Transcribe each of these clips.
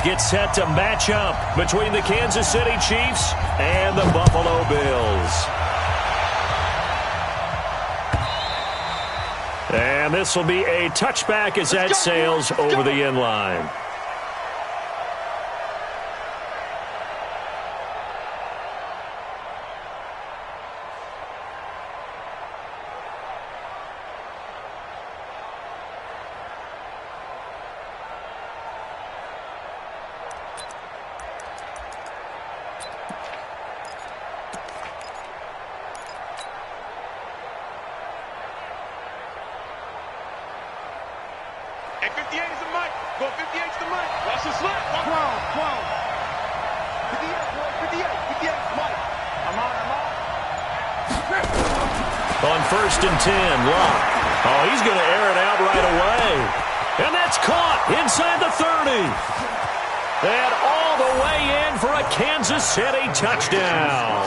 get set to match up between the Kansas City Chiefs and the Buffalo Bills. And this will be a touchback as that sails over the end line. Hey, 58 is the mic. Go 58's the mic. Watch the slip. 12. 58, boy. 58 is the mic. I'm on. On 1st and 10, Locke. Oh, he's going to air it out right away. And that's caught inside the 30. And all the way in for a Kansas City touchdown.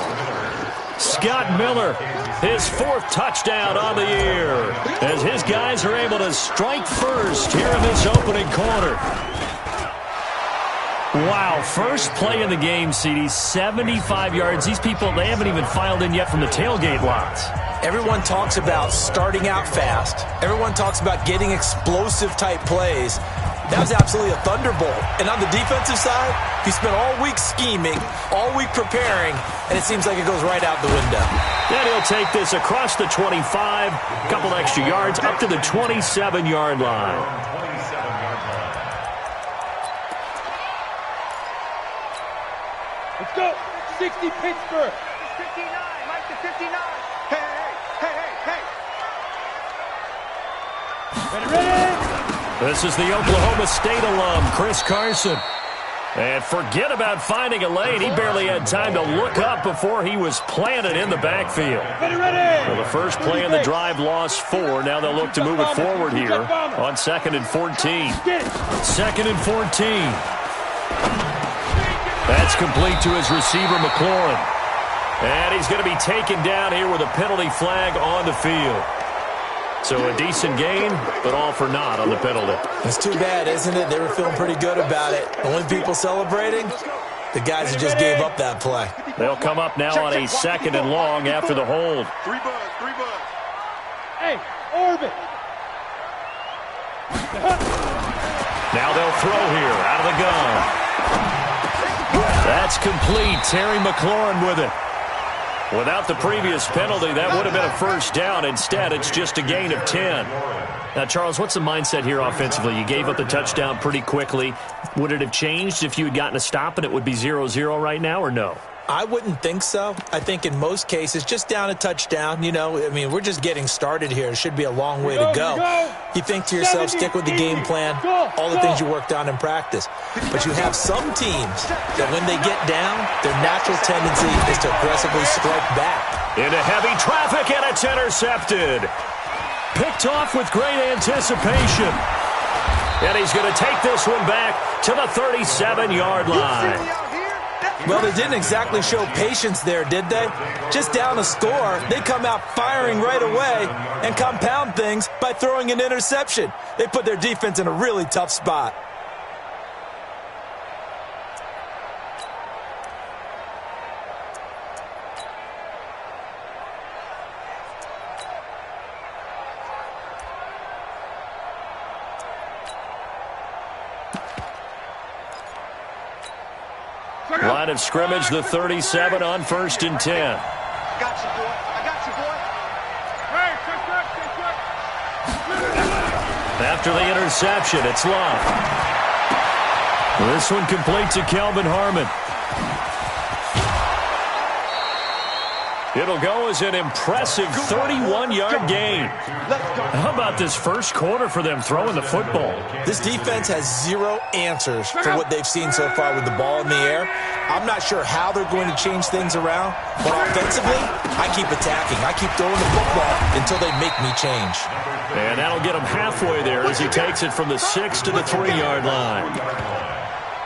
Scott Miller, his 4th touchdown on the year, as his guys are able to strike first here in this opening quarter. Wow, first play in the game, CD, 75 yards. These people, they haven't even filed in yet from the tailgate lots. Everyone talks about starting out fast. Everyone talks about getting explosive-type plays. That was absolutely a thunderbolt. And on the defensive side, he spent all week scheming, all week preparing, and it seems like it goes right out the window. Then he'll take this across the 25, a couple extra yards, up to the 27-yard line. Let's go. 60 Pittsburgh. 59. Mike to 59. Hey. Ready? This is the Oklahoma State alum, Chris Carson. And forget about finding a lane. He barely had time to look up before he was planted in the backfield. Ready. Well, the first play in the drive lost 4. Now they'll look to move it forward here on 2nd and 14. 2nd and 14. That's complete to his receiver, McLaurin. And he's going to be taken down here with a penalty flag on the field. So a decent gain, but all for naught on the penalty. It's too bad, isn't it? They were feeling pretty good about it. The only people celebrating, the guys who just gave up that play. They'll come up now on a 2nd and long after the hold. 3 buds. Hey, orbit. Now they'll throw here out of the gun. That's complete. Terry McLaurin with it. Without the previous penalty, that would have been a first down. Instead, it's just a gain of 10. Now, Charles, what's the mindset here offensively? You gave up the touchdown pretty quickly. Would it have changed if you had gotten a stop and it would be 0-0 right now, or no? I wouldn't think so. I think in most cases, just down a touchdown, we're just getting started here. It should be a long way to go. You think to yourself, stick with the game plan, all the things you worked on in practice. But you have some teams that when they get down, their natural tendency is to aggressively strike back. Into heavy traffic, and it's intercepted. Picked off with great anticipation. And he's going to take this one back to the 37-yard line. Well, they didn't exactly show patience there, did they? Just down a score, they come out firing right away and compound things by throwing an interception. They put their defense in a really tough spot. Line of scrimmage, the 37 on 1st and 10. I got you, boy. Hey, After the interception, it's Love. This one complete to Kelvin Harmon. It'll go as an impressive 31-yard gain. How about this first quarter for them throwing the football? This defense has zero answers for what they've seen so far with the ball in the air. I'm not sure how they're going to change things around, but offensively, I keep attacking. I keep throwing the football until they make me change. And that'll get him halfway there as he takes it from the 6 to the 3-yard line.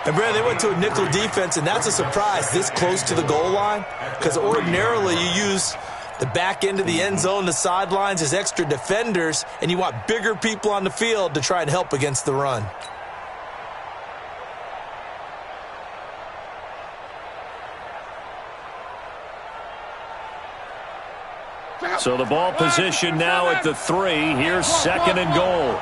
And, Brad, they went to a nickel defense, and that's a surprise this close to the goal line, because ordinarily you use the back end of the end zone, the sidelines as extra defenders, and you want bigger people on the field to try and help against the run. So the ball position now at the 3. Here's 2nd and goal.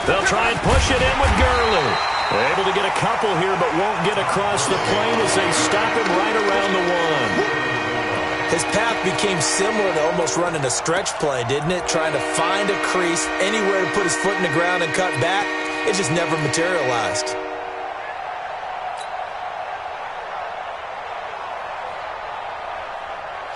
They'll try and push it in with Gurley. They're able to get a couple here, but won't get across the plane as they stop him right around the 1. His path became similar to almost running a stretch play, didn't it? Trying to find a crease, anywhere to put his foot in the ground and cut back. It just never materialized.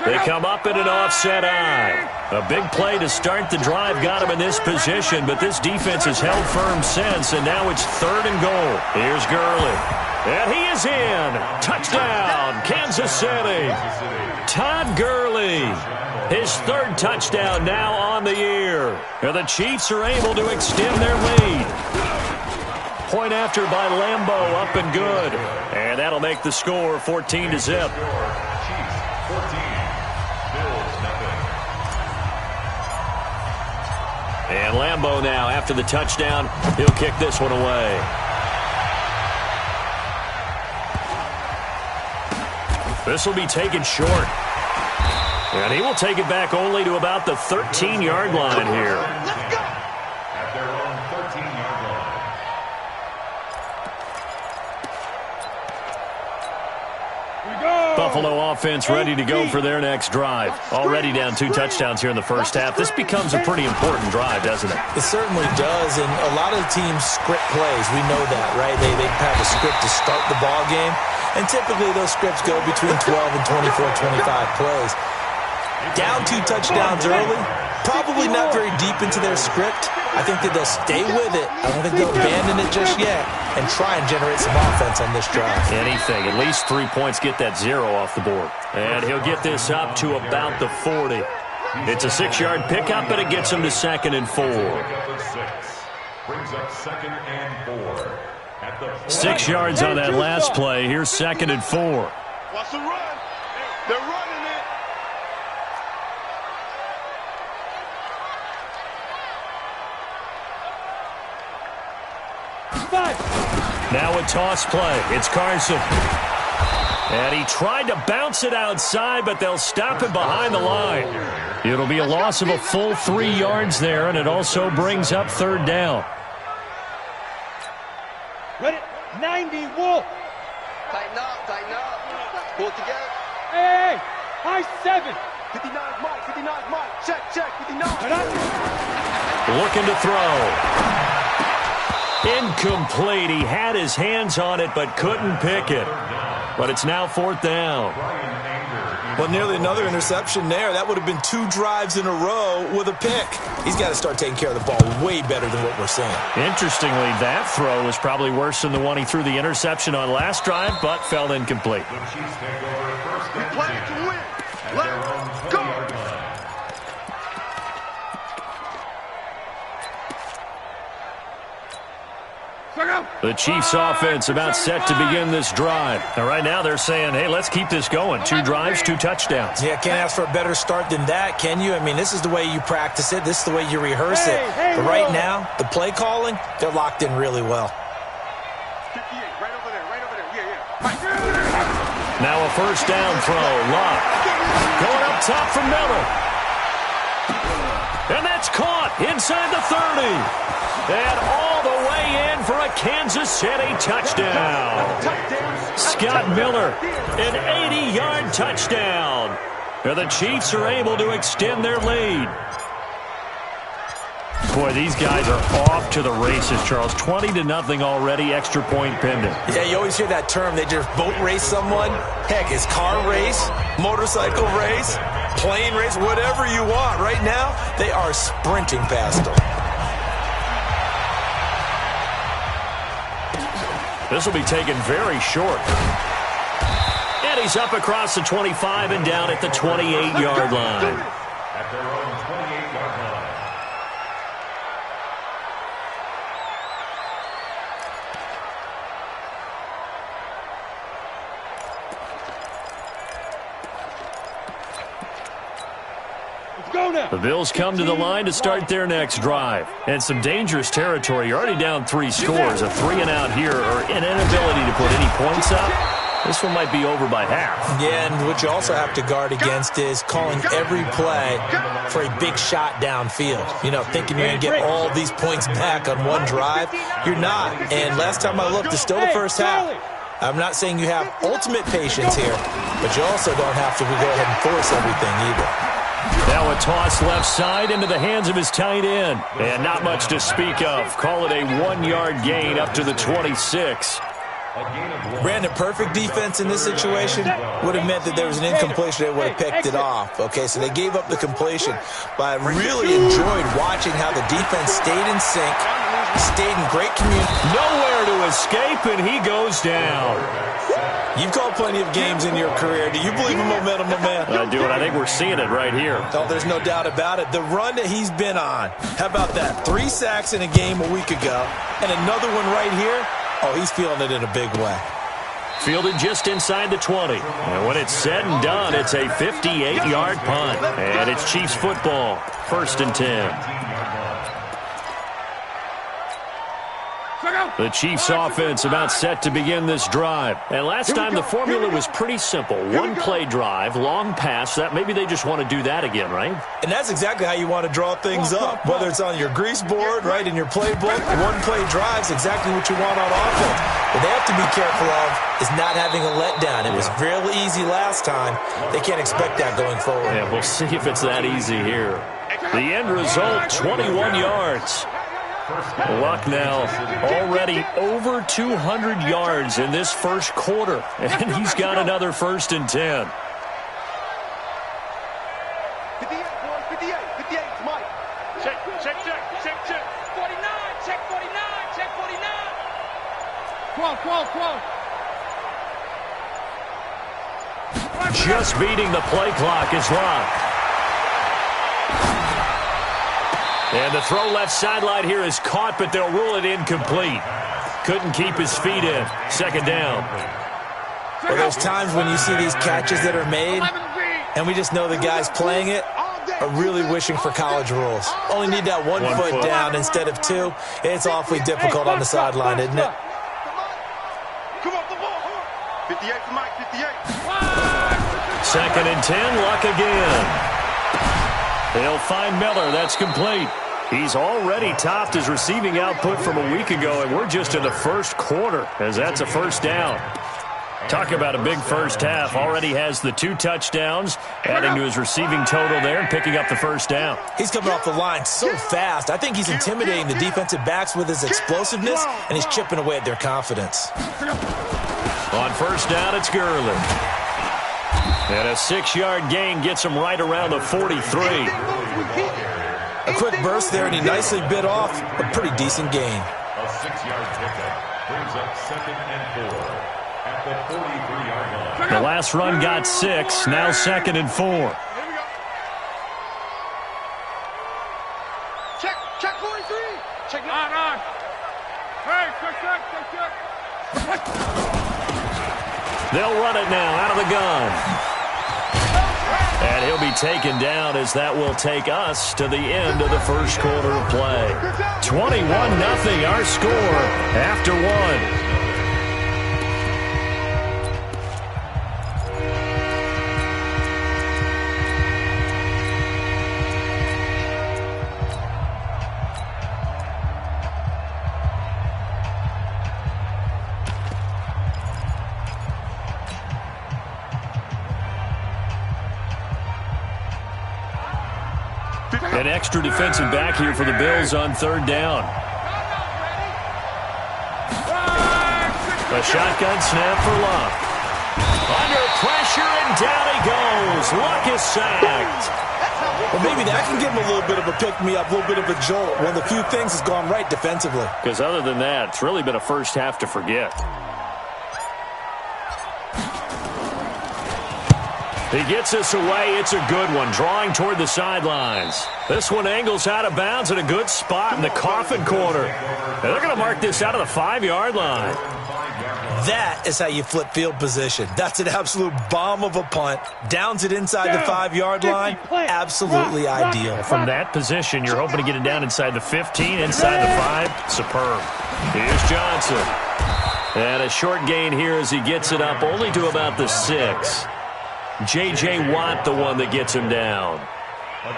They come up in an offset eye. A big play to start the drive got him in this position, but this defense has held firm since, and now it's 3rd and goal. Here's Gurley. And he is in. Touchdown, Kansas City. Todd Gurley. His 3rd touchdown now on the year. And the Chiefs are able to extend their lead. Point after by Lambeau, up and good. And that'll make the score 14-0. And Lambeau now, after the touchdown, he'll kick this one away. This will be taken short. And he will take it back only to about the 13-yard line here. Let's go! At their own 13-yard line. Buffalo offense ready to go for their next drive. Already down 2 touchdowns here in the first half. This becomes a pretty important drive, doesn't it? It certainly does, and a lot of the teams script plays. We know that, right? They have a script to start the ball game, and typically those scripts go between 12 and 24, 25 plays. Down 2 touchdowns early, probably not very deep into their script. I think that they'll stay with it. I don't think they'll abandon it just yet and try and generate some offense on this drive. Anything. At least 3 points, get that 0 off the board. And he'll get this up to about the 40. It's a 6-yard pickup, and it gets him to 2nd and 4. Brings up 2nd and 4. At the 6 yards on that last play. Here's 2nd and 4. Watch the run. They're running it. Now a toss play. It's Carson. And he tried to bounce it outside, but they'll stop him behind the line. It'll be a loss of a full 3 yards there, and it also brings up 3rd down. Ready? 90, Wolf. Tighten up. Pull it together. Hey, high 7. 59 Mike, 59 Mike. Check, 59. Looking to throw. Incomplete. He had his hands on it, but couldn't pick it. But it's now 4th down. Well, nearly another interception there. That would have been 2 drives in a row with a pick. He's got to start taking care of the ball way better than what we're seeing. Interestingly, that throw was probably worse than the one he threw the interception on last drive, but fell incomplete. The Chiefs take over 1st and 10. Play to win. Let's go. The Chiefs offense about set to begin this drive. And right now they're saying, hey, let's keep this going. 2 drives, 2 touchdowns. Yeah, can't ask for a better start than that, can you? I mean, this is the way you practice it. This is the way you rehearse it. But right now, the play calling, they're locked in really well. 58, right over there. Yeah. Now a 1st down throw. Locke going up top for Miller. And that's caught inside the 30. And all the way in for a Kansas City touchdown. Scott Miller, an 80-yard touchdown. And the Chiefs are able to extend their lead. Boy, these guys are off to the races, Charles. 20-0 already, extra point pending. Yeah, you always hear that term. They just boat race someone. Heck, it's car race, motorcycle race, plane race, whatever you want. Right now, they are sprinting past them. This will be taken very short. And he's up across the 25 and down at the 28-yard line. At their own 28-yard line. The Bills come to the line to start their next drive. And some dangerous territory. You're already down 3 scores. A 3-and-out here or an inability to put any points up. This one might be over by half. Yeah, and what you also have to guard against is calling every play for a big shot downfield. You know, thinking you're going to get all these points back on one drive. You're not. And last time I looked, it's still the first half. I'm not saying you have ultimate patience here, but you also don't have to go ahead and force everything either. Now a toss left side into the hands of his tight end. And not much to speak of. Call it a 1-yard gain up to the 26. Brandon, perfect defense in this situation would have meant that there was an incompletion. They would have picked it off. Okay, so they gave up the completion. But I really enjoyed watching how the defense stayed in sync, stayed in great communication. Nowhere to escape, and he goes down. You've called plenty of games in your career. Do you believe in momentum, my man? I do, and I think we're seeing it right here. Oh, there's no doubt about it. The run that he's been on. How about that? 3 sacks in a game a week ago, and another one right here. Oh, he's feeling it in a big way. Fielded just inside the 20. And when it's said and done, it's a 58-yard punt. And it's Chiefs football. 1st and 10. The Chiefs offense about set to begin this drive. And last time the formula was pretty simple. 1-play drive, long pass. That maybe they just want to do that again, right? And that's exactly how you want to draw things up. Whether it's on your grease board, right, in your playbook, 1-play drive is exactly what you want on offense. What they have to be careful of is not having a letdown. It was real easy last time. They can't expect that going forward. Yeah, we'll see if it's that easy here. The end result, 21 yards. Luck now already over 200 yards in this first quarter. And he's got another 1st and 10. 58, boys, 58, 58, Mike. Check. 49, check 49, check 49. 12. Just beating the play clock is Luck. And the throw left sideline here is caught, but they'll rule it incomplete. Couldn't keep his feet in. 2nd down. Well, there's times when you see these catches that are made, and we just know the guys playing it are really wishing for college rules. Only need that one foot down instead of 2. It's awfully difficult on the sideline, isn't it? Come on, the ball. 58 for Mike, 58. 2nd and 10, Luck again. They'll find Miller. That's complete. He's already topped his receiving output from a week ago, and we're just in the first quarter, as that's a 1st down. Talk about a big first half. Already has the 2 touchdowns, adding to his receiving total there and picking up the 1st down. He's coming off the line so fast. I think he's intimidating the defensive backs with his explosiveness, and he's chipping away at their confidence. On 1st down, it's Gurley. And a 6-yard gain gets him right around the 43. A quick burst there, and he nicely bit off a pretty decent gain. A 6-yard pickup brings up 2nd and 4 at the 43-yard line. The last run got 6, now 2nd and 4. Check 43. Check on. Hey, check. They'll run it now out of the gun. And he'll be taken down as that will take us to the end of the first quarter of play. 21-0 our score after 1. An extra defensive back here for the Bills on 3rd down. A shotgun snap for Luck. Under pressure, and down he goes. Luck is sacked. Well, maybe that can give him a little bit of a pick-me-up, a little bit of a jolt. One of the few things has gone right defensively. Because other than that, it's really been a first half to forget. He gets us away. It's a good one, drawing toward the sidelines. This one angles out of bounds in a good spot in the coffin corner. And they're going to mark this out of the 5-yard line. That is how you flip field position. That's an absolute bomb of a punt. Downs it inside the 5-yard line. Absolutely ideal. From that position, you're hoping to get it down inside the 15, inside the 5. Superb. Here's Johnson. And a short gain here as he gets it up only to about the 6. J.J. Watt, the one that gets him down.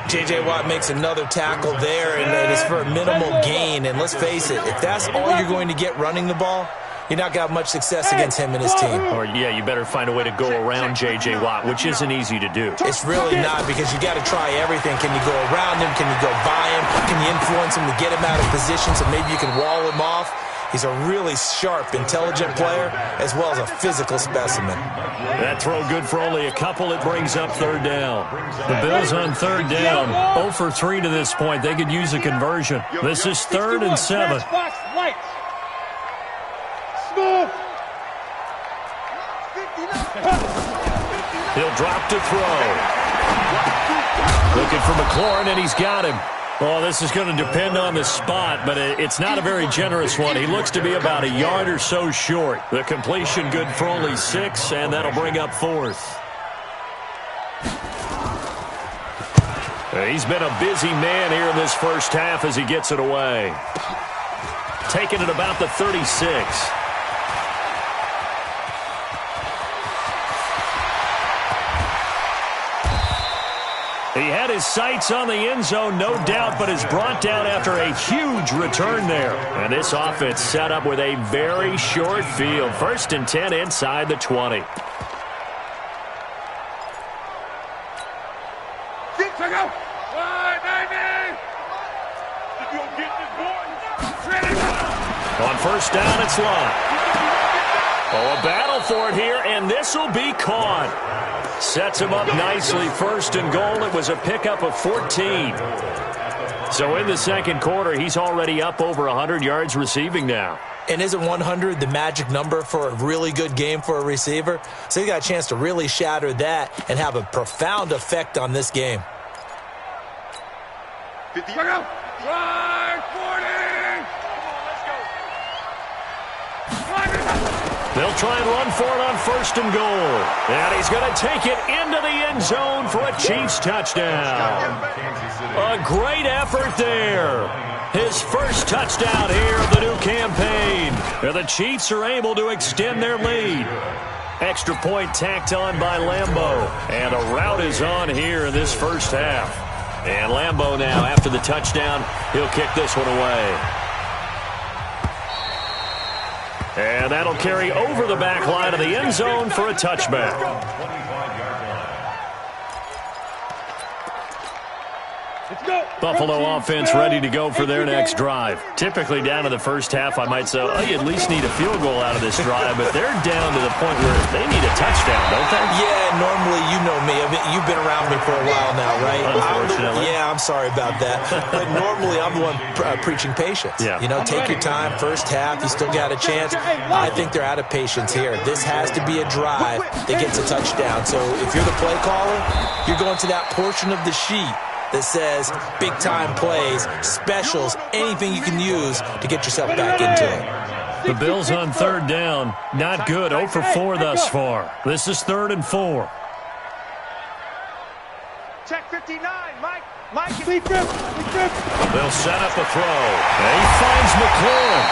J.J. Watt makes another tackle there, and it is for a minimal gain. And let's face it, if that's all you're going to get running the ball, you're not going to have much success against him and his team. Or, yeah, you better find a way to go around J.J. Watt, which isn't easy to do. It's really not, because you got to try everything. Can you go around him? Can you go by him? Can you influence him to get him out of position so maybe you can wall him off? He's a really sharp, intelligent player, as well as a physical specimen. That throw good for only a couple. It brings up third down. The Bills on third down. 0 for 3 to this point. They could use a conversion. This is 3rd and 7. He'll drop to throw. Looking for McLaurin, and he's got him. Oh, this is going to depend on the spot, but it's not a very generous one. He looks to be about a yard or so short. The completion good for only 6, and that'll bring up 4th. He's been a busy man here in this first half as he gets it away. Taking it about the 36. He had his sights on the end zone, no doubt, but is brought down after a huge return there. And this offense set up with a very short field. 1st and 10 inside the 20. On 1st down, it's Lott. Oh, a battle for it here, and this will be caught. Sets him up nicely. 1st and goal. It was a pickup of 14. So in the second quarter, he's already up over 100 yards receiving now. And isn't 100 the magic number for a really good game for a receiver? So he got a chance to really shatter that and have a profound effect on this game. 50. Drive 40. They'll try and run for it on 1st and goal. And he's going to take it into the end zone for a Chiefs touchdown. A great effort there. His first touchdown here of the new campaign. And the Chiefs are able to extend their lead. Extra point tacked on by Lambeau. And a rout is on here in this first half. And Lambeau now, after the touchdown, he'll kick this one away. And that'll carry over the back line of the end zone for a touchback. Buffalo offense ready to go for their next drive. Typically down to the first half, I might say, oh, you at least need a field goal out of this drive, but they're down to the point where they need a touchdown, don't they? Yeah, normally, you know me. I mean, you've been around me for a while now, right? Unfortunately. I'm sorry about that. But normally, I'm the one preaching patience. Yeah. You know, take your time. First half, you still got a chance. I think they're out of patience here. This has to be a drive that gets a touchdown. So if you're the play caller, you're going to that portion of the sheet that says big-time plays, specials, anything you can use to get yourself back into it. The Bills on 3rd down. Not good. 0 for 4 thus far. This is 3rd and 4. Check 59, Mike. They'll set up a throw. And he finds McLaurin.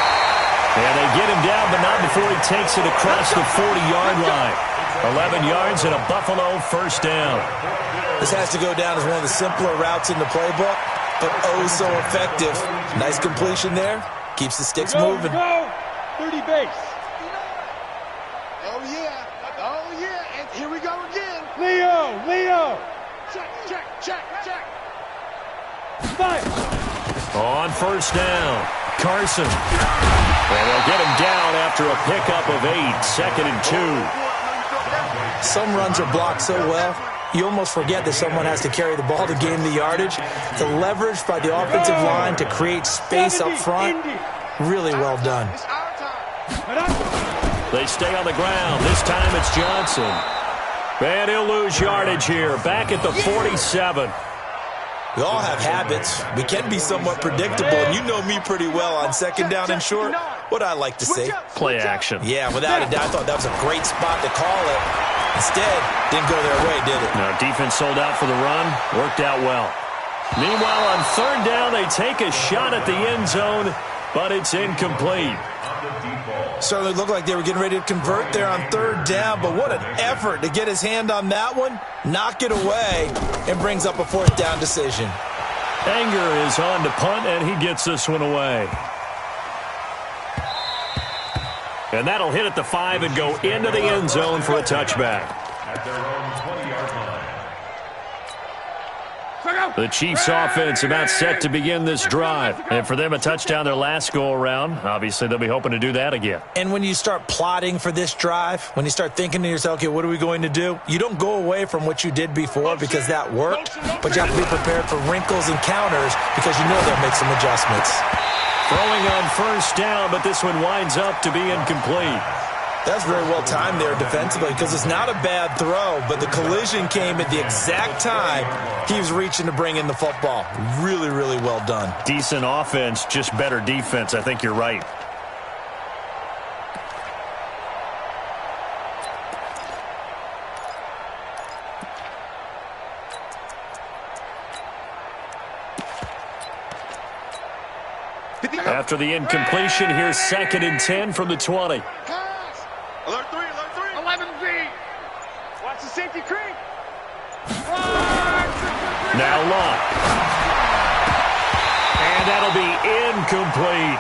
And they get him down, but not before he takes it across the 40-yard line. 11 yards and a Buffalo 1st down. This has to go down as one of the simpler routes in the playbook, but oh so effective. Nice completion there. Keeps the sticks moving. 30 base. Oh, yeah. And here we go again. Leo. Check. Fire. On 1st down, Carson. And they'll get him down after a pickup of 8, 2nd and 2. Some runs are blocked so well, you almost forget that someone has to carry the ball to gain the yardage. The leverage by the offensive line to create space up front, really well done. They stay on the ground. This time it's Johnson. And he'll lose yardage here, back at the 47. We all have habits. We can be somewhat predictable, and you know me pretty well on second down and short. What I like to say. Play action. Yeah, without a doubt, I thought that was a great spot to call it. Instead, didn't go their way, did it? No, defense sold out for the run. Worked out well. Meanwhile, on third down, they take a shot at the end zone, but it's incomplete. Certainly looked like they were getting ready to convert there on third down, but what an effort to get his hand on that one, knock it away, and brings up a fourth down decision. Anger is on to punt, and he gets this one away. And that'll hit at the 5 and go into the end zone for a touchback. At their own 20-yard line. The Chiefs offense about set to begin this drive. And for them, a touchdown their last go-around. Obviously, they'll be hoping to do that again. And when you start plotting for this drive, when you start thinking to yourself, okay, what are we going to do? You don't go away from what you did before because that worked, but you have to be prepared for wrinkles and counters because you know they'll make some adjustments. Throwing on first down, but this one winds up to be incomplete. That's very well timed there defensively because it's not a bad throw, but the collision came at the exact time he was reaching to bring in the football. Really, really well done. Decent offense, just better defense. I think you're right. After the incompletion, here's 2nd and 10 from the 20. Alert 3, alert 3. 11B. Watch the safety creep. Now Locke. And that'll be incomplete.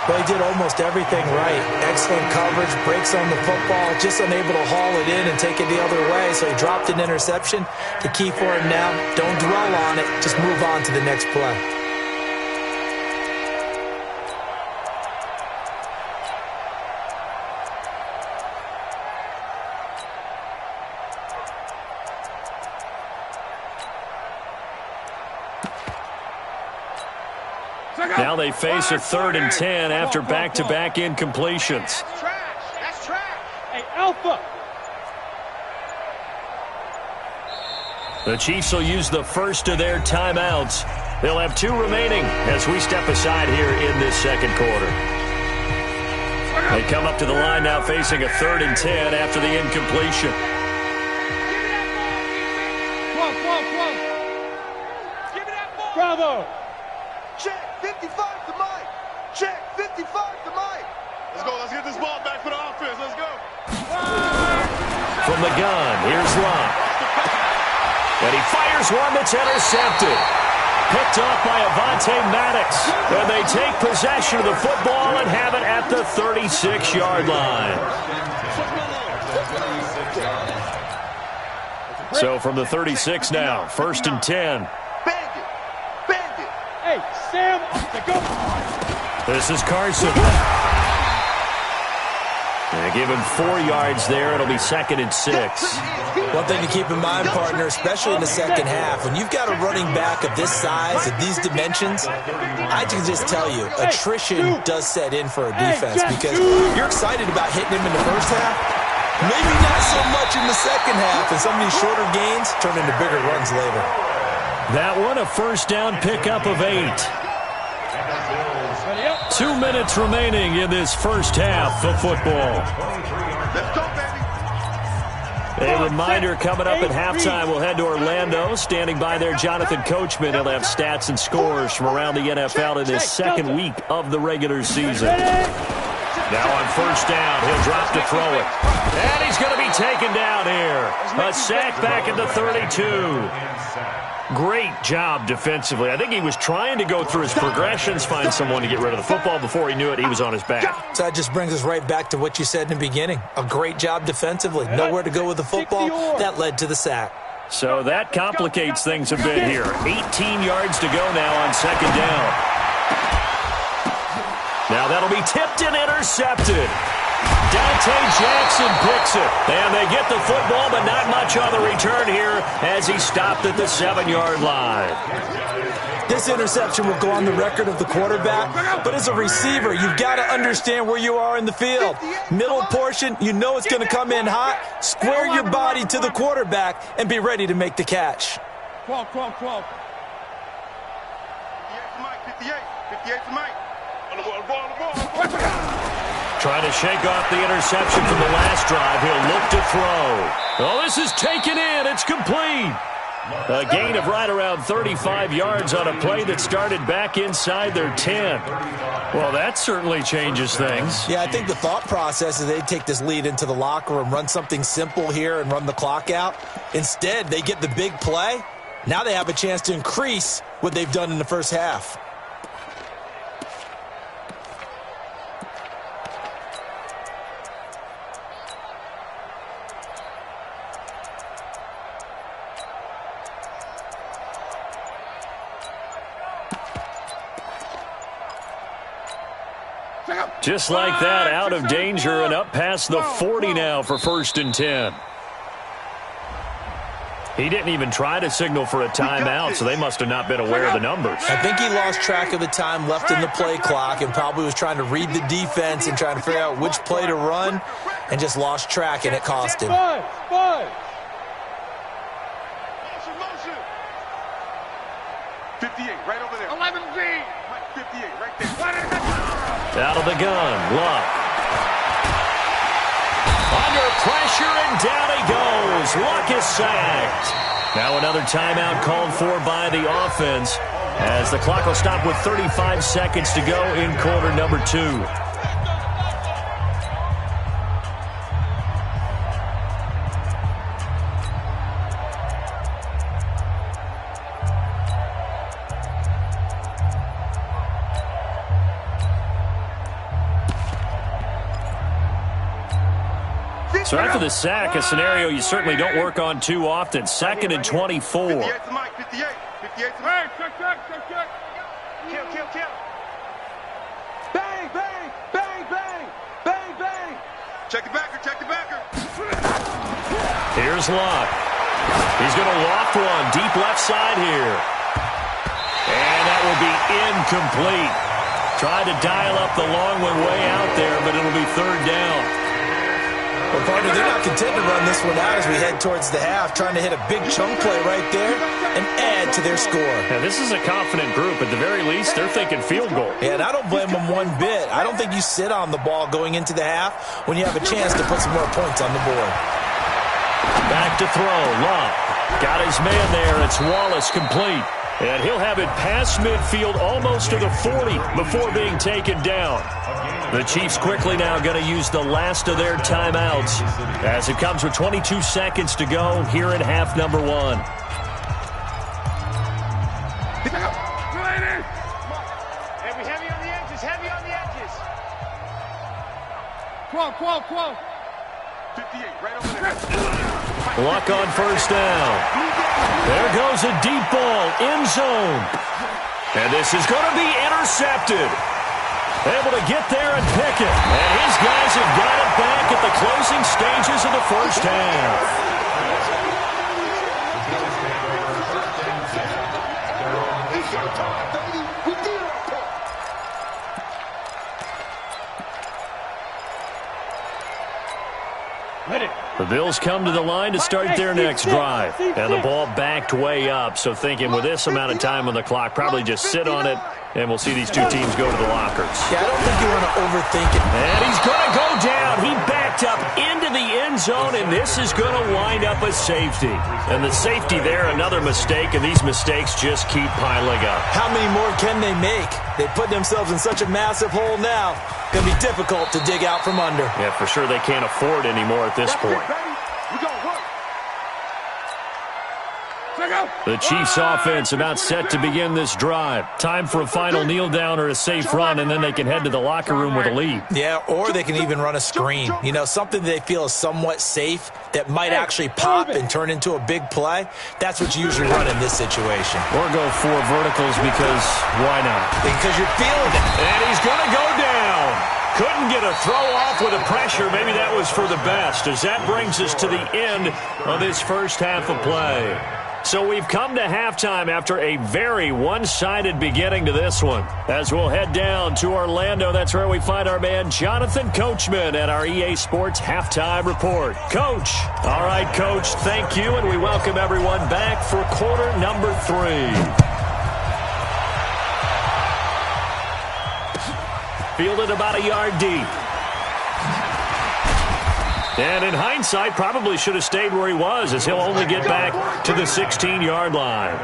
Well, he did almost everything right. Excellent coverage, breaks on the football, just unable to haul it in and take it the other way, so he dropped an interception. The key for him now, don't dwell on it, just move on to the next play. Now they face a 3rd and 10 after back-to-back incompletions. That's trash. That's trash. Hey, Alpha. The Chiefs will use the first of their timeouts. They'll have 2 remaining as we step aside here in this second quarter. They come up to the line now facing a 3rd and 10 after the incompletion. Come on. Give me that ball. Bravo. Check 55 to Mike. Check 55 to Mike. Let's go. Let's get this ball back for the offense. Let's go. From the gun, here's Locke. And he fires one that's intercepted. Picked off by Avonte Maddox. And they take possession of the football and have it at the 36-yard line. So from the 36 now, 1st and 10. Hey, Sam, go. This is Carson. They give him 4 yards there. It'll be 2nd and 6. One thing to keep in mind, partner, especially in the second half, when you've got a running back of this size, of these dimensions, I can just tell you, attrition does set in for a defense because you're excited about hitting him in the first half. Maybe not so much in the second half, and some of these shorter gains turn into bigger runs later. That one, a first down pickup of 8. 2 minutes remaining in this first half of football. Let's go, baby. A reminder coming up at halftime, we'll head to Orlando. Standing by there, Jonathan Coachman. He'll have stats and scores from around the NFL in this second week of the regular season. Now on first down, he'll drop to throw it. And he's going to be taken down here. A sack back at the 32. Great job defensively. I think he was trying to go through his progressions, find someone to get rid of the football. Before he knew it, he was on his back. So that just brings us right back to what you said in the beginning. A great job defensively. Nowhere to go with the football. That led to the sack. So that complicates things a bit here. 18 yards to go now on second down. Now that'll be tipped and intercepted. Dante Jackson picks it. And they get the football, but not much on the return here as he stopped at the 7-yard line. This interception will go on the record of the quarterback, but as a receiver, you've got to understand where you are in the field. Middle portion, you know it's going to come in hot. Square your body to the quarterback and be ready to make the catch. 12. to Mike. 58. 58 to Mike. On the ball. Trying to shake off the interception from the last drive. He'll look to throw. Oh, this is taken in. It's complete. A gain of right around 35 yards on a play that started back inside their 10. Well, that certainly changes things. Yeah, I think the thought process is they take this lead into the locker room, run something simple here and run the clock out. Instead, they get the big play. Now they have a chance to increase what they've done in the first half. Just like that, out of danger and up past the 40 now for 1st and 10. He didn't even try to signal for a timeout, so they must have not been aware of the numbers. I think he lost track of the time left in the play clock and probably was trying to read the defense and trying to figure out which play to run and just lost track, and it cost him. Motion. 58, right over there. 11Z. 58, right there. Out of the gun, Luck. Under pressure, and down he goes. Luck is sacked. Now another timeout called for by the offense as the clock will stop with 35 seconds to go in quarter number 2. So after the sack, a scenario you certainly don't work on too often. 2nd and 24. 58 to Mike. 58. 58 to Mike. Check. Kill. Bang. Check the backer. Here's Luck. He's going to loft one deep left side here. And that will be incomplete. Tried to dial up the long one way out there, but it'll be 3rd down. Well, partner, they're not content to run this one out as we head towards the half, trying to hit a big chunk play right there and add to their score. Now, this is a confident group. At the very least, they're thinking field goal. Yeah, and I don't blame them one bit. I don't think you sit on the ball going into the half when you have a chance to put some more points on the board. Back to throw. Luck got his man there. It's Wallace complete. And he'll have it past midfield almost to the 40 before being taken down. The Chiefs quickly now going to use the last of their timeouts as it comes with 22 seconds to go here in half number 1. Heavy on the edges. Quo. 58, right over there. Luck on 1st down. There goes a deep ball, end zone. And this is going to be intercepted. Able to get there and pick it. And his guys have got it back at the closing stages of the first half. The Bills come to the line to start their next drive. And the ball backed way up, so thinking with this amount of time on the clock, probably just sit on it, and we'll see these two teams go to the lockers. Yeah, I don't think you want to overthink it. And he's going to go down. He backed up into the end zone, and this is going to wind up a safety. And the safety there, another mistake, and these mistakes just keep piling up. How many more can they make? They put themselves in such a massive hole now. Going to be difficult to dig out from under. Yeah, for sure they can't afford anymore at this point. The Chiefs offense about set to begin this drive. Time for a final kneel down or a safe run, and then they can head to the locker room with a lead. Yeah, or they can even run a screen. You know, something they feel is somewhat safe that might actually pop and turn into a big play. That's what you usually run in this situation. Or go 4 verticals because why not? Because you're feeling it. And he's going to go down. Couldn't get a throw off with the pressure. Maybe that was for the best, as that brings us to the end of this first half of play. So we've come to halftime after a very one-sided beginning to this one. As we'll head down to Orlando, that's where we find our man Jonathan Coachman at our EA Sports Halftime Report. Coach. All right, Coach, thank you, and we welcome everyone back for quarter number 3. fielded about a yard deep. And in hindsight, probably should have stayed where he was, as he'll only get back to the 16-yard line.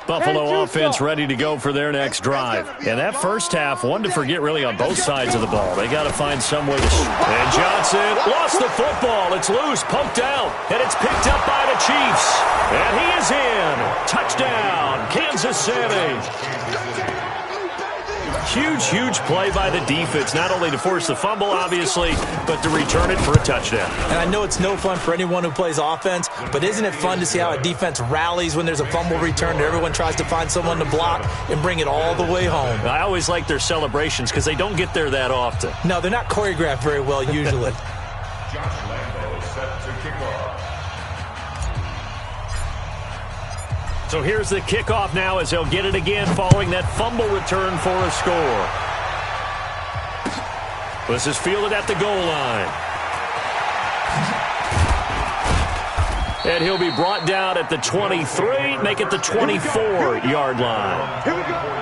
Buffalo offense ready to go for their next drive. And that first half, one to forget really on both sides of the ball. They got to find some way to... And Johnson lost the football. It's loose, poked out, and it's picked up by the Chiefs. And he is in. Touchdown, Kansas City. Huge, huge play by the defense, not only to force the fumble, obviously, but to return it for a touchdown. And I know it's no fun for anyone who plays offense, but isn't it fun to see how a defense rallies when there's a fumble return and everyone tries to find someone to block and bring it all the way home? I always like their celebrations because they don't get there that often. No, they're not choreographed very well usually. Josh Lambo set to kick off. So here's the kickoff now as they'll get it again following that fumble return for a score. This is fielded at the goal line. And he'll be brought down at the 23, make it the 24-yard line. Here we go.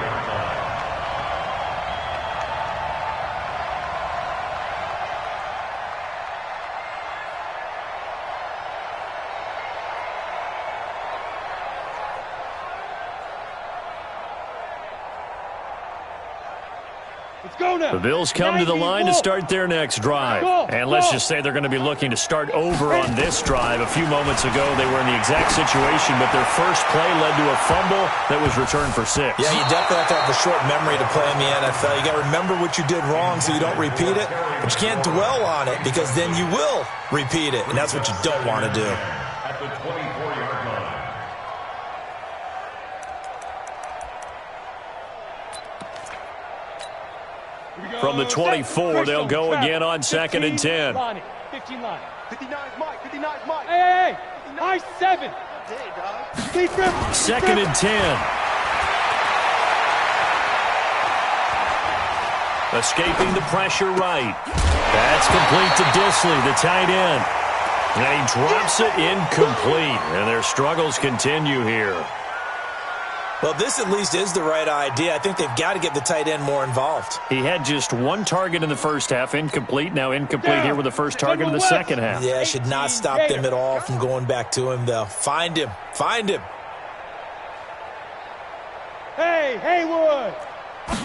The Bills come to the line to start their next drive. And let's just say they're going to be looking to start over on this drive. A few moments ago, they were in the exact situation, but their first play led to a fumble that was returned for 6. Yeah, you definitely have to have a short memory to play in the NFL. You got to remember what you did wrong so you don't repeat it, but you can't dwell on it because then you will repeat it, and that's what you don't want to do. At the 24-yard line. From the 24, they'll go again on 2nd and 10. 15 line. 59's Mike. 59's Mike. Hey, nice 7. Second and 10. Escaping the pressure right. That's complete to Disley, the tight end. And he drops it incomplete. And their struggles continue here. Well, this at least is the right idea. I think they've got to get the tight end more involved. He had just one target in the first half, incomplete. Now incomplete here with the first target in the second half. Yeah, should not stop them at all from going back to him, though. Find him. Find him. Hey, Haywood.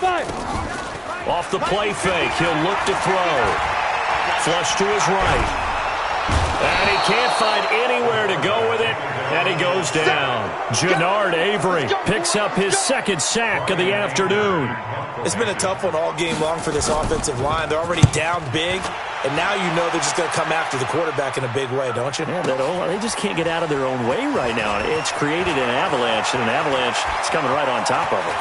5. Off the play fake, he'll look to throw. Flush to his right. And he can't find anywhere to go with it, and he goes down. Jannard Avery picks up his second sack of the afternoon. It's been a tough one all game long for this offensive line. They're already down big, and now you know they're just going to come after the quarterback in a big way, don't you? Yeah, they just can't get out of their own way right now. It's created an avalanche, and an avalanche is coming right on top of it.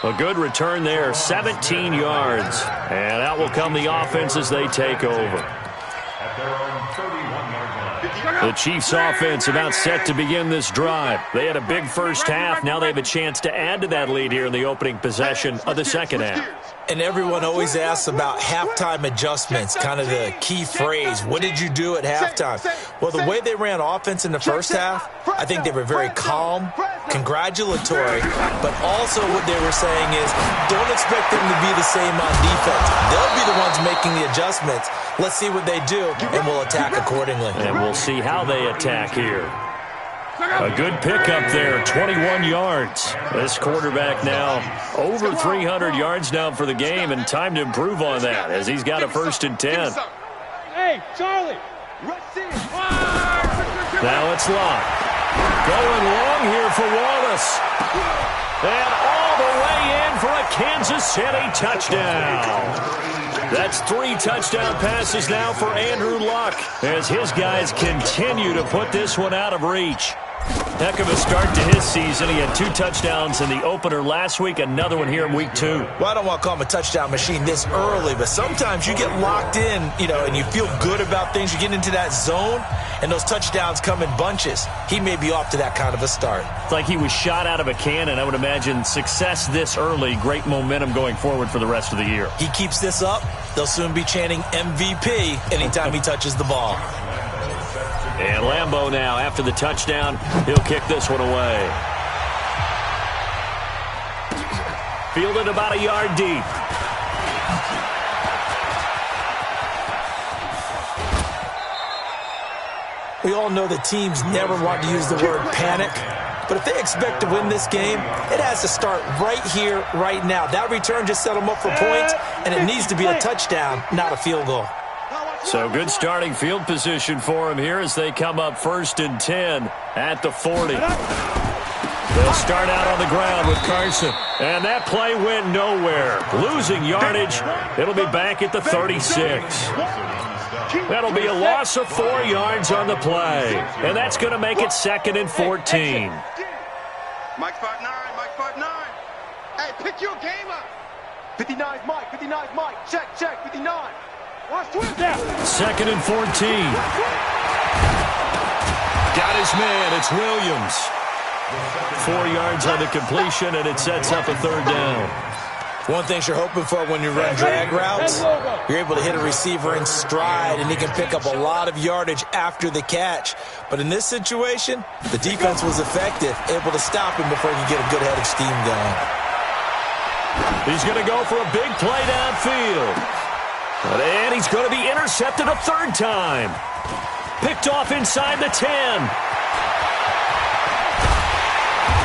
A good return there, 17 yards. And out will come the offense as they take over. At their own 31-yard line. The Chiefs offense about set to begin this drive. They had a big first half. Now they have a chance to add to that lead here in the opening possession of the second half. And everyone always asks about halftime adjustments, kind of the key phrase. What did you do at halftime? Well, the way they ran offense in the first half, I think they were very calm, congratulatory, but also what they were saying is don't expect them to be the same on defense. They'll be the ones making the adjustments. Let's see what they do, and we'll attack accordingly. And we'll see how they attack here. A good pickup there, 21 yards. This quarterback now over 300 yards now for the game, and time to improve on that as he's got a 1st and 10. Hey, Charlie. Now it's locked. Going long here for Wallace. And all the way in for a Kansas City touchdown. That's 3 touchdown passes now for Andrew Luck as his guys continue to put this one out of reach. Heck of a start to his season. He had 2 touchdowns in the opener last week, another one here in week 2. Well, I don't want to call him a touchdown machine this early, but sometimes you get locked in, and you feel good about things. You get into that zone, and those touchdowns come in bunches. He may be off to that kind of a start. It's like he was shot out of a cannon. I would imagine success this early, great momentum going forward for the rest of the year. He keeps this up, they'll soon be chanting MVP anytime he touches the ball. And Lambeau now, after the touchdown, he'll kick this one away. Fielded about a yard deep. We all know that teams never want to use the word panic, but if they expect to win this game, it has to start right here, right now. That return just set them up for points, and it needs to be a touchdown, not a field goal. So good starting field position for him here as they come up 1st and 10 at the 40. They'll start out on the ground with Carson. And that play went nowhere. Losing yardage. It'll be back at the 36. That'll be a loss of 4 yards on the play. And that's going to make it 2nd and 14. Mike 5'9", Mike 5'9". Hey, pick your game up. 59's Mike, 59's Mike. Check, 59. Watch twist down. 2nd and 14. Got his man. It's Williams. 4 yards on the completion, and it sets up a 3rd down. One thing you're hoping for when you run drag routes, you're able to hit a receiver in stride, and he can pick up a lot of yardage after the catch. But in this situation, the defense was effective, able to stop him before he could get a good head of steam going. He's going to go for a big play downfield. And he's going to be intercepted a 3rd time. Picked off inside the 10.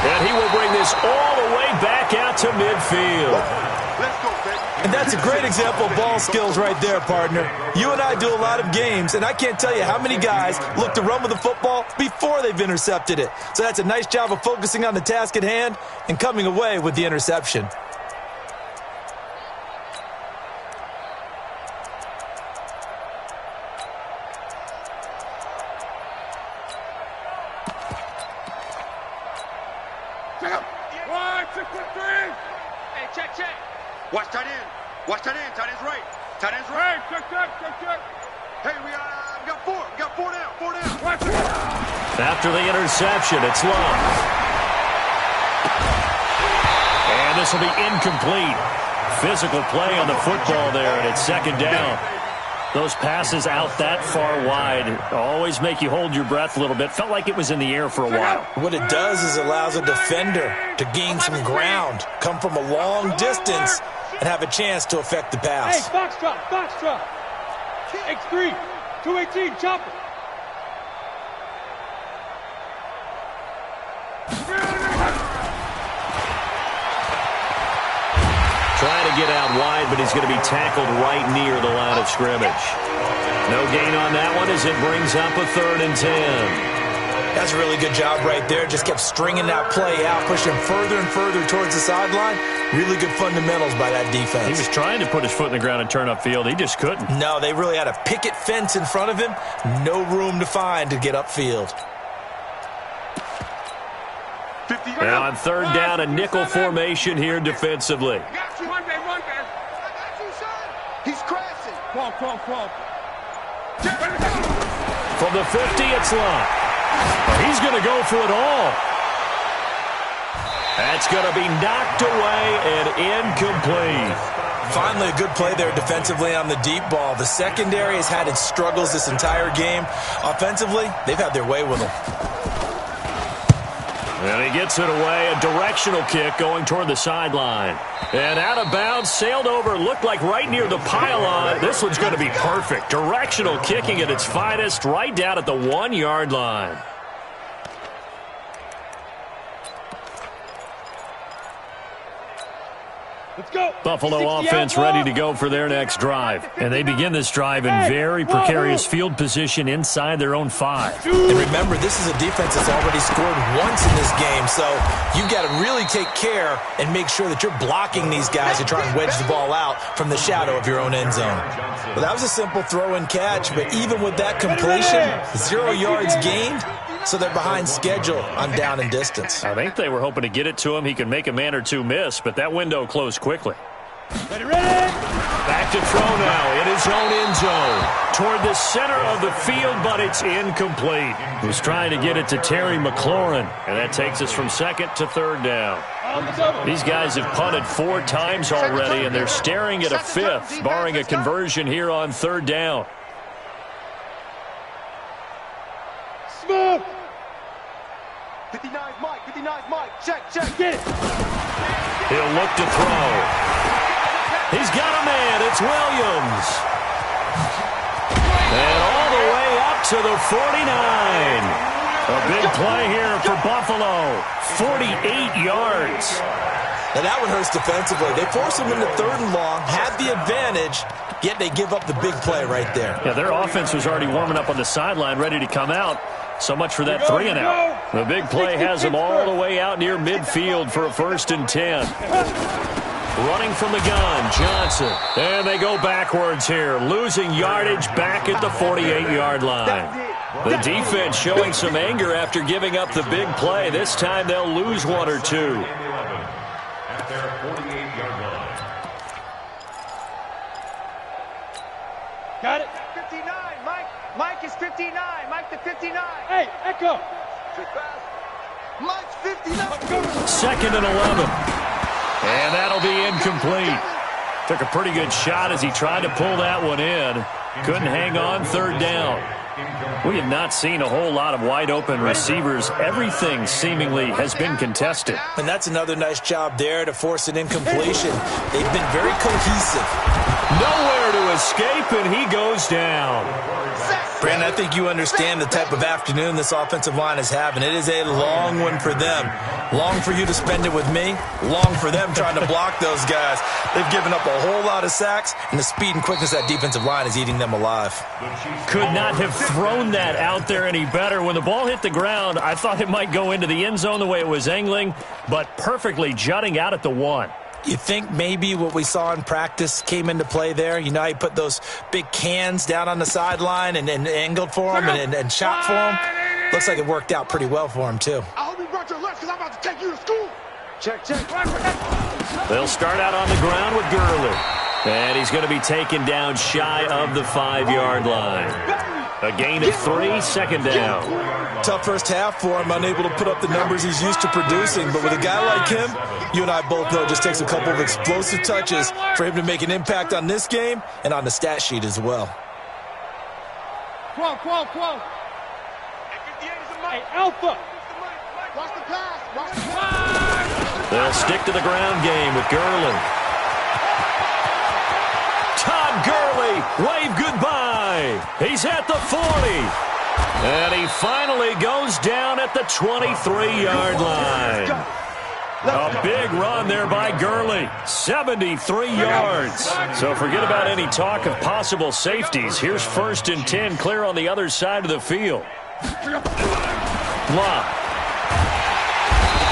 And he will bring this all the way back out to midfield. And that's a great example of ball skills right there, partner. You and I do a lot of games, and I can't tell you how many guys look to run with the football before they've intercepted it. So that's a nice job of focusing on the task at hand and coming away with the interception. Watch tight end. Watch tight end. Tight end's right. Tight end's right. Check. Hey, we got 4. We got 4 down. 4 down. After the interception, it's Love. And this will be incomplete. Physical play on the football there, and it's 2nd down. Those passes out that far wide always make you hold your breath a little bit. Felt like it was in the air for a while. What it does is allows a defender to gain some ground, come from a long distance, and have a chance to affect the pass. Hey, box drop. X3, 218, chopper. Trying to get out wide, but he's going to be tackled right near the line of scrimmage. No gain on that one as it brings up a 3rd and 10. That's a really good job right there. Just kept stringing that play out, pushing further and further towards the sideline. Really good fundamentals by that defense. He was trying to put his foot in the ground and turn upfield. He just couldn't. No, they really had a picket fence in front of him. No room to find to get upfield. Now on 3rd down, a nickel formation here defensively. He's crashing. Come. From the 50, it's Love. He's going to go for it all. That's going to be knocked away and incomplete. Finally, a good play there defensively on the deep ball. The secondary has had its struggles this entire game. Offensively, they've had their way with them. And he gets it away, a directional kick going toward the sideline. And out of bounds, sailed over, looked like right near the pylon. This one's going to be perfect. Directional kicking at its finest, right down at the 1-yard line. Let's go. Buffalo offense ready to go for their next drive. And they begin this drive in very precarious field position inside their own 5. And remember, this is a defense that's already scored once in this game, so you've got to really take care and make sure that you're blocking these guys to try and wedge the ball out from the shadow of your own end zone. Well, that was a simple throw and catch, but even with that completion, 0 yards gained, so they're behind schedule on down and distance. I think they were hoping to get it to him. He could make a man or two miss, but that window closed quickly. Ready, ready! Back to throw now in his own end zone. Toward the center of the field, but it's incomplete. He was trying to get it to Terry McLaurin, and that takes us from second to third down. These guys have punted 4 times already, and they're staring at a 5th, barring a conversion here on third down. Smooth! 59's Mike, 59's Mike. Check, check. Get it! He'll look to throw. He's got a man. It's Williams. And all the way up to the 49. A big play here for Buffalo. 48 yards. Now that one hurts defensively. They force him into 3rd and long, have the advantage, yet they give up the big play right there. Yeah, their offense was already warming up on the sideline, ready to come out. So much for that 3 and out. The big play has them all the way out near midfield for a 1st and 10. Running from the gun, Johnson. And they go backwards here, losing yardage back at the 48-yard line. The defense showing some anger after giving up the big play. This time they'll lose 1 or 2. At their 48-yard line. Got it? 59, Mike. Mike is 59. Mike the 59. Hey, Echo! Too fast. Mike's 59. 2nd and 11. And that'll be incomplete. Took a pretty good shot as he tried to pull that one in. Couldn't hang on 3rd down. We have not seen a whole lot of wide-open receivers. Everything seemingly has been contested. And that's another nice job there to force an incompletion. They've been very cohesive. Nowhere to escape, and he goes down. Brandon, I think you understand the type of afternoon this offensive line is having. It is a long one for them. Long for you to spend it with me. Long for them trying to block those guys. They've given up a whole lot of sacks, and the speed and quickness of that defensive line is eating them alive. Could not have thrown that out there any better. When the ball hit the ground, I thought it might go into the end zone the way it was angling, but perfectly jutting out at the 1. You think maybe what we saw in practice came into play there? You know, he put those big cans down on the sideline and angled for him and shot for him. Looks like it worked out pretty well for him, too. I hope you brought your lunch because I'm about to take you to school. Check, check. They'll start out on the ground with Gurley. And he's going to be taken down shy of the 5-yard line. A gain of 3, 2nd down. Tough first half for him, unable to put up the numbers he's used to producing. But with a guy like him, you and I both know it just takes a couple of explosive touches for him to make an impact on this game and on the stat sheet as well. Quo. Hey, Alpha! Watch the pass. Watch the pass. They'll stick to the ground game with Gurley. Todd Gurley, wave goodbye. He's at the 40. And he finally goes down at the 23-yard line. A big run there by Gurley. 73 yards. So forget about any talk of possible safeties. Here's 1st and 10 clear on the other side of the field. Love.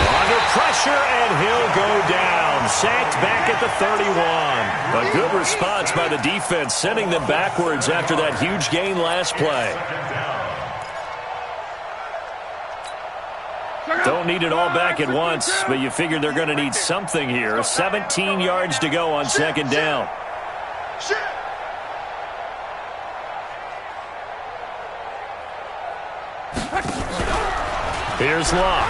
Under pressure, and he'll go down. Sacked back at the 31. A good response by the defense, sending them backwards after that huge gain last play. Don't need it all back at once, but you figure they're going to need something here. 17 yards to go on 2nd down. Here's Locke.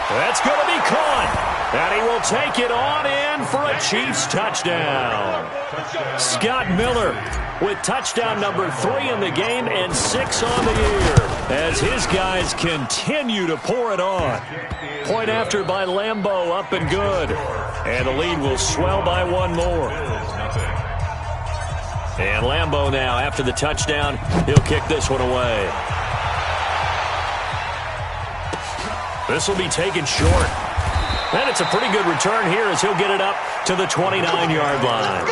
That's going to be caught. And he will take it on in for a Chiefs touchdown. Scott Miller with touchdown number 3 in the game and 6 on the year as his guys continue to pour it on. Point after by Lambeau, up and good. And the lead will swell by 1 more. And Lambeau now, after the touchdown, he'll kick this one away. This will be taken short. And it's a pretty good return here as he'll get it up to the 29-yard line.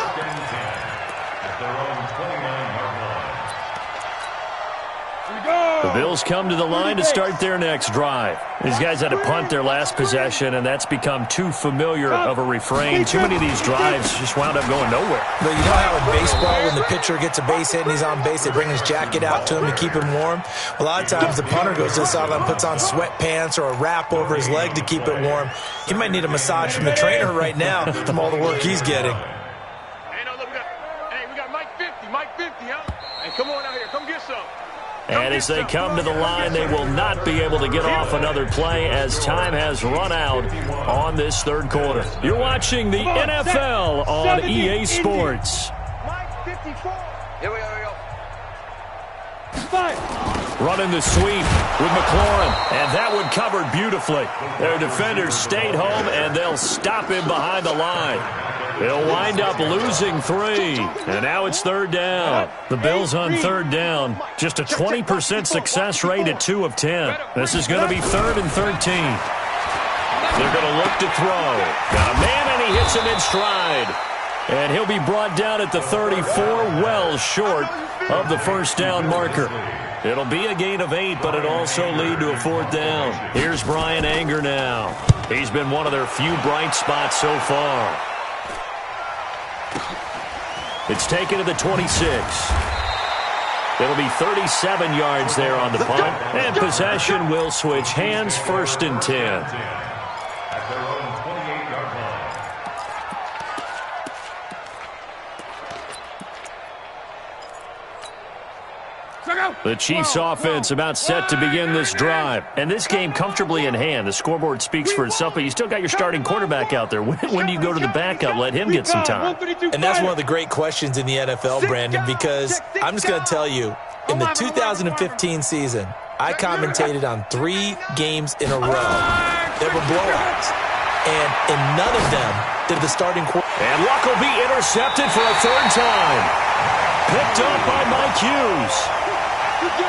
The Bills come to the line to start their next drive. These guys had to punt their last possession, and that's become too familiar of a refrain. Too many of these drives just wound up going nowhere. But you know how in baseball, when the pitcher gets a base hit and he's on base, they bring his jacket out to him to keep him warm? A lot of times the punter goes to the sideline, puts on sweatpants or a wrap over his leg to keep it warm. He might need a massage from the trainer right now from all the work he's getting. Hey, we got Mike 50, huh? Hey, come on out here. Come get some. And as they come to the line, they will not be able to get off another play as time has run out on this third quarter. You're watching the NFL on EA Sports. Mike 54. Here we go. Running the sweep with McLaurin, and that one covered beautifully. Their defenders stayed home, and they'll stop him behind the line. They'll wind up losing 3, and now it's third down. The Bills on third down, just a 20% success rate at 2 of 10. This is going to be 3rd and 13. They're going to look to throw. Got a man, and he hits him in stride. And he'll be brought down at the 34, well short of the first down marker. It'll be a gain of 8, but it'll also lead to a 4th down. Here's Brian Anger now. He's been one of their few bright spots so far. It's taken to the 26. It'll be 37 yards there on the punt. And possession will switch hands, 1st and 10. At their own 28-yard line. The Chiefs offense about set to begin this drive. And this game comfortably in hand. The scoreboard speaks for itself, but you still got your starting quarterback out there. When do you go to the backup? Let him get some time. And that's one of the great questions in the NFL, Brandon, because I'm just going to tell you, in the 2015 season, I commentated on 3 games in a row. There were blowouts. And in none of them did the starting quarterback. And Luck will be intercepted for a 3rd time. Picked up by Mike Hughes.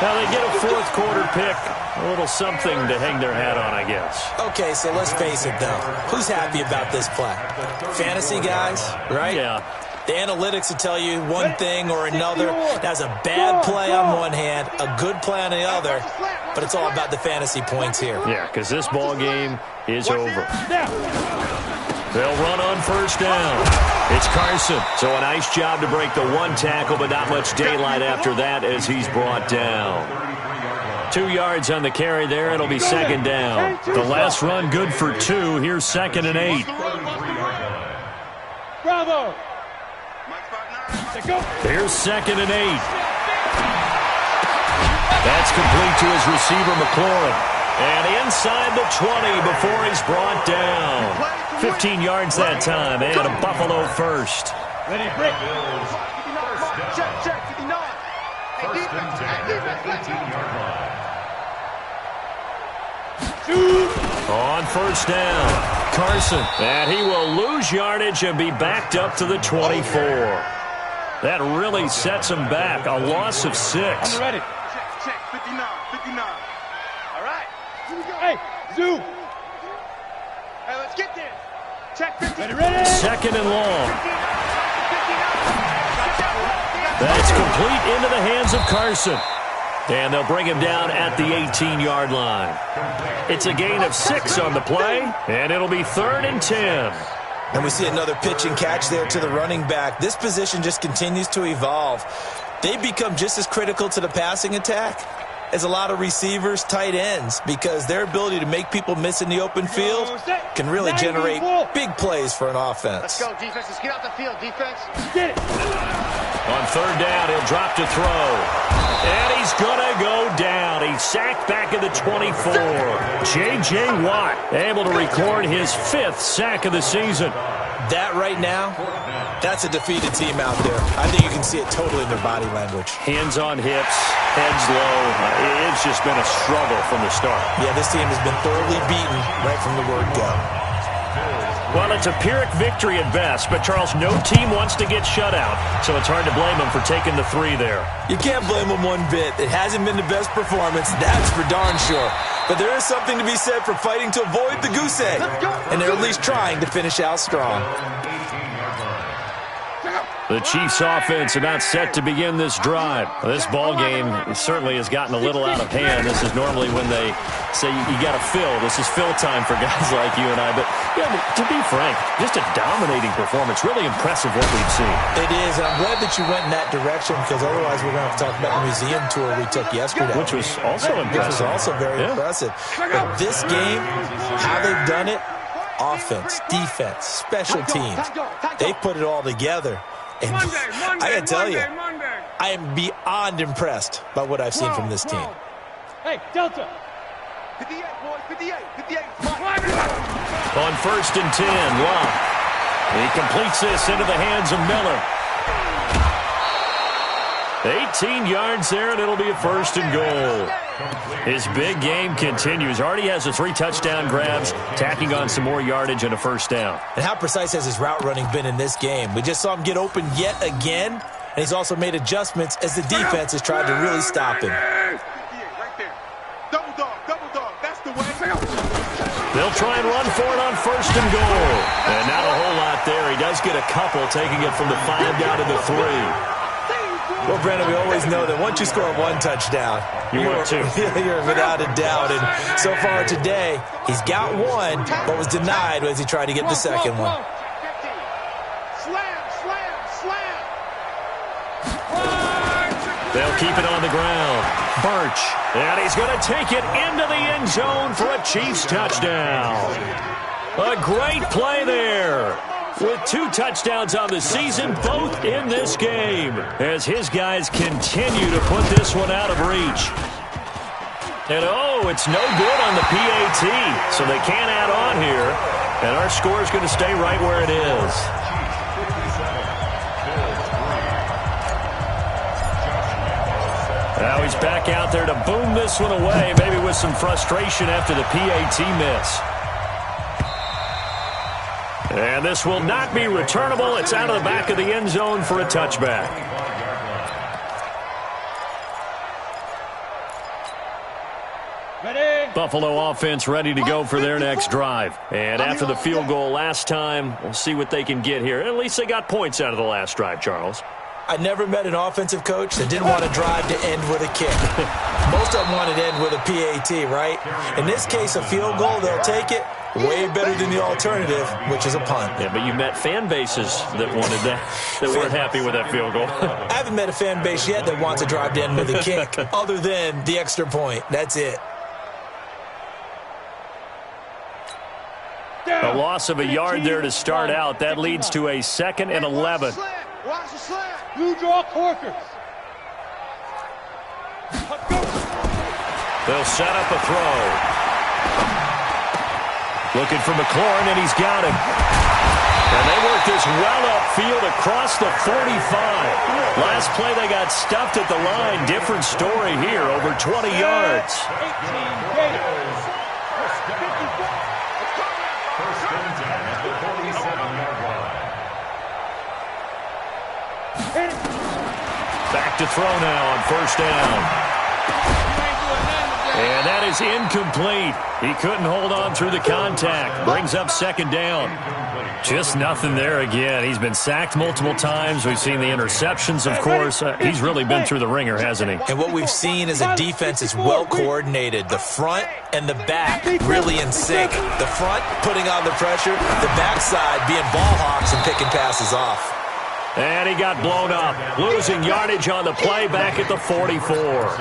Now they get a 4th quarter pick. A little something to hang their hat on, I guess. Okay, so let's face it, though. Who's happy about this play? Fantasy guys, right? Yeah. The analytics will tell you one thing or another. That's a bad play on one hand, a good play on the other, but it's all about the fantasy points here. Yeah, because this ball game is over. They'll run on 1st down. It's Carson. So a nice job to break the 1 tackle, but not much daylight after that as he's brought down. 2 yards on the carry there. It'll be 2nd down. The last run good for 2. Here's 2nd and 8. Bravo. Here's 2nd and 8. That's complete to his receiver, McLaurin. And inside the 20 before he's brought down. 15 yards that time, and a Buffalo first. Ready, break. Check, 59. First and 10 at the 18-yard line. On 1st down, Carson. And he will lose yardage and be backed up to the 24. That really sets him back. A loss of 6. Ready. Check, 59. All right. Hey, Zoo. Hey, let's get there. Check, 59. Ready. 2nd and long. That's complete into the hands of Carson. And they'll bring him down at the 18-yard line. It's a gain of 6 on the play, and it'll be 3rd and 10. And we see another pitch and catch there to the running back. This position just continues to evolve. They've become just as critical to the passing attack as a lot of receivers, tight ends, because their ability to make people miss in the open field can really generate big plays for an offense. Let's go, defense. Let's get out the field, defense. Get it. On 3rd down, he'll drop to throw. And he's going to go down. He's sacked back at the 24. J.J. Watt able to record his 5th sack of the season. That right now, that's a defeated team out there. I think you can see it totally in their body language. Hands on hips, heads low. It's just been a struggle from the start. Yeah, this team has been thoroughly beaten right from the word go. Well, it's a Pyrrhic victory at best, but Charles, no team wants to get shut out, so it's hard to blame them for taking the 3 there. You can't blame them one bit. It hasn't been the best performance, that's for darn sure. But there is something to be said for fighting to avoid the goose egg, and they're at least trying to finish out strong. The Chiefs offense about set to begin this drive. This ball game certainly has gotten a little out of hand. This is normally when they say you got to fill. This is fill time for guys like you and I. But yeah, to be frank, just a dominating performance. Really impressive what we've seen. It is, and I'm glad that you went in that direction because otherwise we're going to have to talk about the museum tour we took yesterday. Which was also impressive. Which was also very impressive. But this game, how they've done it, offense, defense, special teams, they put it all together. And I got to tell you, I am beyond impressed by what I've seen from this team. Hey, Delta. 58, boys, 58, 58. On 1st and 10, Locke. He completes this into the hands of Miller. 18 yards there, and it'll be a 1st and goal. His big game continues. Already has the 3 touchdown grabs, tacking on some more yardage and a 1st down. And how precise has his route running been in this game? We just saw him get open yet again, and he's also made adjustments as the defense has tried to really stop him. Right there. Double dog, that's the way. They'll try and run for it on 1st and goal. And not a whole lot there. He does get a couple, taking it from the 5 down to the 3. Well, Brandon, we always know that once you score 1 touchdown, you're without a doubt. And so far today, he's got 1, but was denied as he tried to get the second one. Slam. They'll keep it on the ground. Birch, and he's going to take it into the end zone for a Chiefs touchdown. A great play there. With 2 touchdowns on the season, both in this game, as his guys continue to put this one out of reach. And oh, it's no good on the PAT, so they can't add on here. And our score is going to stay right where it is. Now he's back out there to boom this one away, maybe with some frustration after the PAT miss. And this will not be returnable. It's out of the back of the end zone for a touchback. Ready? Buffalo offense ready to go for their next drive. And after the field goal last time, we'll see what they can get here. At least they got points out of the last drive, Charles. I never met an offensive coach that didn't want to drive to end with a kick. Most of them wanted to end with a PAT, right? In this case, a field goal, they'll take it. Way better than the alternative, which is a punt. Yeah, but you met fan bases that wanted that, that weren't happy with that field goal. I haven't met a fan base yet that wants to drive to end with a kick, other than the extra point. That's it. A loss of a yard there to start out. That leads to a 2nd and 11. Watch the slam. Blue draw Corkers. They'll set up a throw. Looking for McLaurin, and he's got him. And they work this well upfield across the 45. Last play, they got stuffed at the line. Different story here, over 20 yards. 47-yard line. Back to throw now on 1st down. And that is incomplete. He couldn't hold on through the contact. Brings up 2nd down. Just nothing there again. He's been sacked multiple times. We've seen the interceptions, of course. He's really been through the ringer, hasn't he? And what we've seen is a defense that's well coordinated. The front and the back really in sync. The front putting on the pressure. The backside being ball hawks and picking passes off. And he got blown up. Losing yardage on the play back at the 44.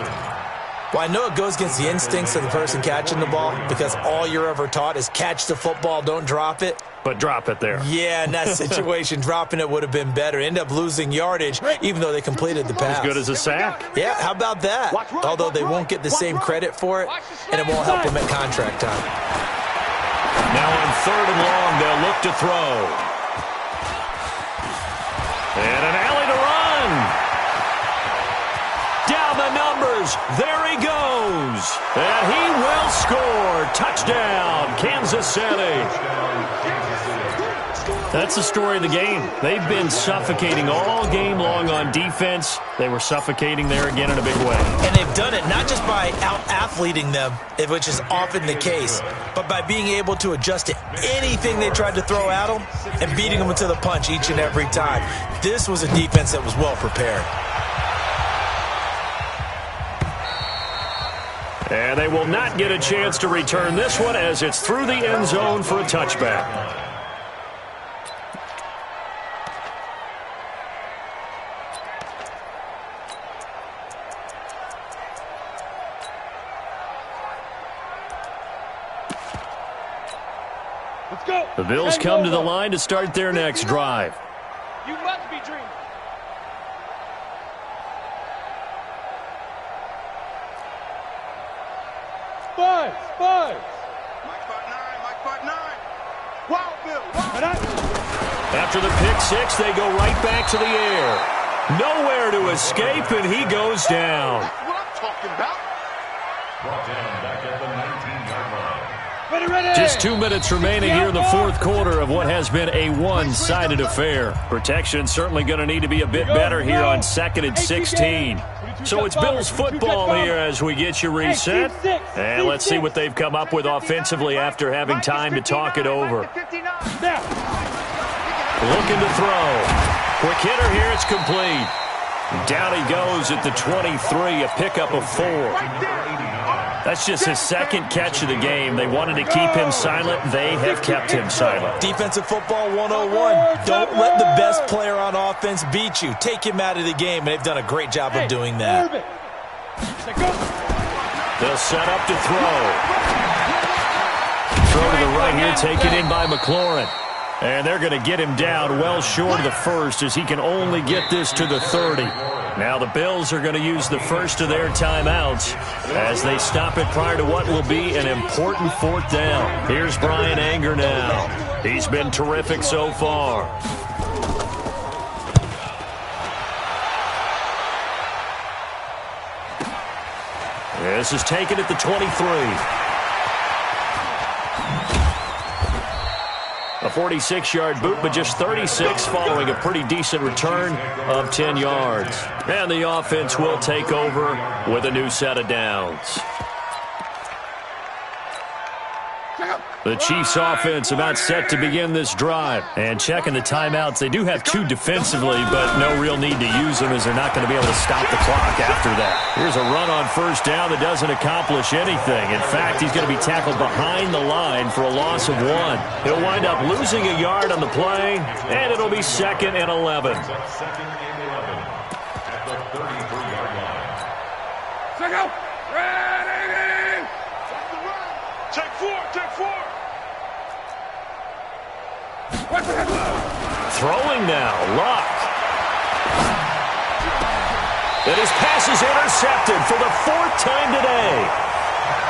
Well, I know it goes against the instincts of the person catching the ball because all you're ever taught is catch the football, don't drop it. But drop it there. Yeah, in that situation, dropping it would have been better. End up losing yardage, even though they completed the pass. As good as a sack. Yeah, how about that? Although they won't get the same credit for it, and it won't help them at contract time. Now on 3rd and long, they'll look to throw. And an alley to run. Down the numbers. There he goes. And he will score. Touchdown, Kansas City. That's the story of the game. They've been suffocating all game long on defense. They were suffocating there again in a big way. And they've done it not just by out-athleting them, which is often the case, but by being able to adjust to anything they tried to throw at them and beating them to the punch each and every time. This was a defense that was well prepared. And they will not get a chance to return this one as it's through the end zone for a touchback. Let's go. The Bills come to the line to start their next drive. You must be dreaming. Spies. Mike 5'9". Wow, Bill. Wow. After the pick six, they go right back to the air. Nowhere to escape, and he goes down. That's what I'm talking about. Brought down back at the 19-yard line. Ready. Just 2 minutes remaining here in the fourth quarter of what has been a one-sided affair. Protection certainly going to need to be a bit better here on 2nd and 16. So it's Bills football here as we get you reset. And let's see what they've come up with offensively after having time to talk it over. Looking to throw. Quick hitter here, it's complete. Down he goes at the 23, a pickup of 4. That's just his second catch of the game. They wanted to keep him silent. They have kept him silent. Defensive football 101. Don't let the best player on offense beat you. Take him out of the game, and they've done a great job of doing that. They'll set up to throw. Throw to the right here, taken in by McLaurin. And they're going to get him down well short of the first as he can only get this to the 30. Now the Bills are going to use the first of their timeouts as they stop it prior to what will be an important 4th down. Here's Brian Anger now. He's been terrific so far. This is taken at the 23. A 46-yard boot, but just 36 following a pretty decent return of 10 yards. And the offense will take over with a new set of downs. The Chiefs offense about set to begin this drive. And checking the timeouts, they do have 2 defensively, but no real need to use them as they're not going to be able to stop the clock after that. Here's a run on first down that doesn't accomplish anything. In fact, he's going to be tackled behind the line for a loss of 1. He'll wind up losing a yard on the play, and it'll be 2nd and 11. Second and 11 at the 33-yard line. Check 4. Throwing now, Luck. And his pass is intercepted for the 4th time today.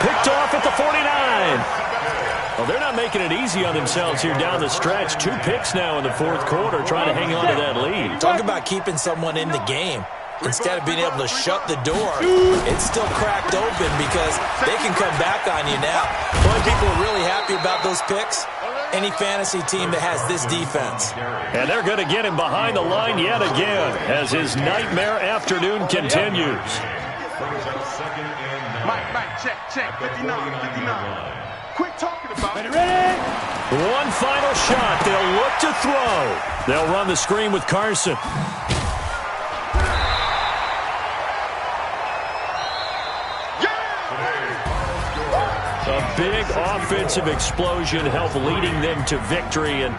Picked off at the 49. Well, they're not making it easy on themselves here down the stretch. 2 picks now in the 4th quarter, trying to hang on to that lead. Talk about keeping someone in the game. Instead of being able to shut the door, it's still cracked open because they can come back on you now. The only people are really happy about those picks, any fantasy team that has this defense. And they're going to get him behind the line yet again as his nightmare afternoon continues. Mike, check. 59. Quit talking about it. One final shot. They'll look to throw. They'll run the screen with Carson. A big offensive explosion helped leading them to victory. And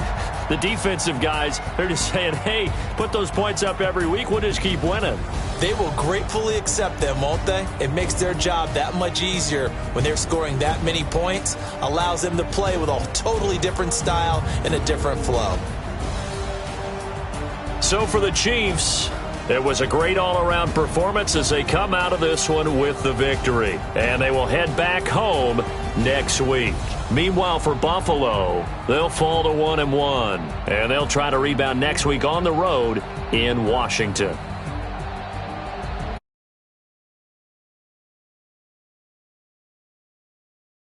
the defensive guys, they're just saying, hey, put those points up every week. We'll just keep winning. They will gratefully accept them, won't they? It makes their job that much easier when they're scoring that many points. Allows them to play with a totally different style and a different flow. So for the Chiefs, it was a great all-around performance as they come out of this one with the victory. And they will head back home next week. Meanwhile, for Buffalo, they'll fall to 1-1. And they'll try to rebound next week on the road in Washington.